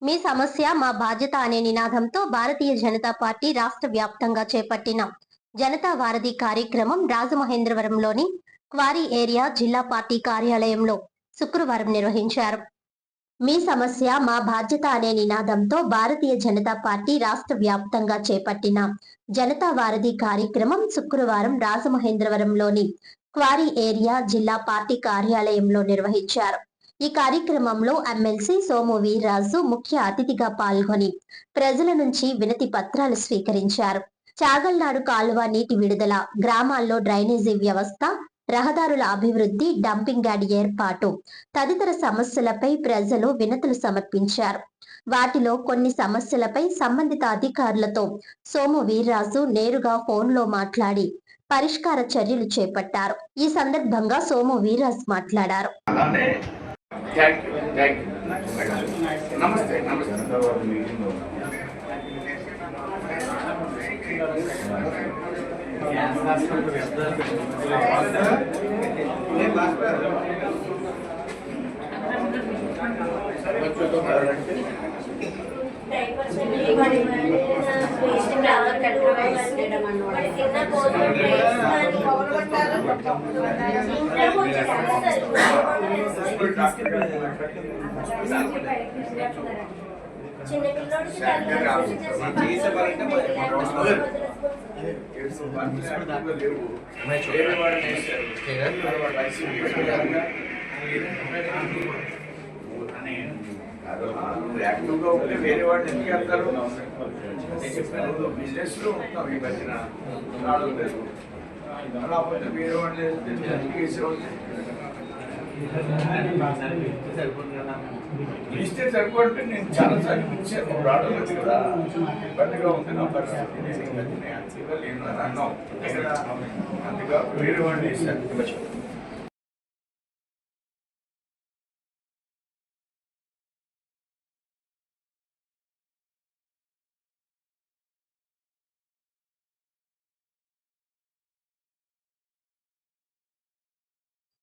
మీ సమస్య మా బాధ్యత అనే నినాదంతో భారతీయ జనతా పార్టీ రాష్ట్ర వ్యాప్తంగా చేపట్టిన జనతా వారధి కార్యక్రమం రాజమహేంద్రవరంలోని క్వారీ ఏరియా జిల్లా పార్టీ కార్యాలయంలో శుక్రవారం నిర్వహించారు. మీ సమస్య మా బాధ్యత అనే నినాదంతో భారతీయ జనతా పార్టీ రాష్ట్ర వ్యాప్తంగా చేపట్టిన జనతా వారధి కార్యక్రమం శుక్రవారం రాజమహేంద్రవరంలోని క్వారీ ఏరియా జిల్లా పార్టీ కార్యాలయంలో నిర్వహించారు. ఈ కార్యక్రమంలో ఎమ్మెల్సీ సోము వీర్రాజు ముఖ్య అతిథిగా పాల్గొని ప్రజల నుంచి వినతి పత్రాలు స్వీకరించారు. చాగల్నాడు కాలువ నీటి విడుదల, గ్రామాల్లో డ్రైనేజీ వ్యవస్థ, రహదారుల అభివృద్ధి, డంపింగ్ యార్డ్ ఏర్పాటు తదితర సమస్యలపై ప్రజలు వినతులు సమర్పించారు. వాటిలో కొన్ని సమస్యలపై సంబంధిత అధికారులతో సోము వీర్రాజు నేరుగా ఫోన్లో మాట్లాడి పరిష్కార చర్యలు చేపట్టారు. ఈ సందర్భంగా సోము వీర్రాజు మాట్లాడారు. నమస్తే నమస్తే యాక్టివ్గా ఉంటే వేరే వాడిని ఎందుకు వెళ్తారు? చెప్పాను బిజినెస్ లో ఉంటాం ఈ మధ్యన రావట్లేదు. అలా పోతే వేరే వాడిని ఇస్తే సరిపోతే నేను చాలా సార్లు ఇచ్చాను. రావడం కదా ఇబ్బందిగా ఉంది నా పరిస్థితి. నేను లేను అని అన్నాం. అందుగా వేరే వాడిని ఇస్తాను.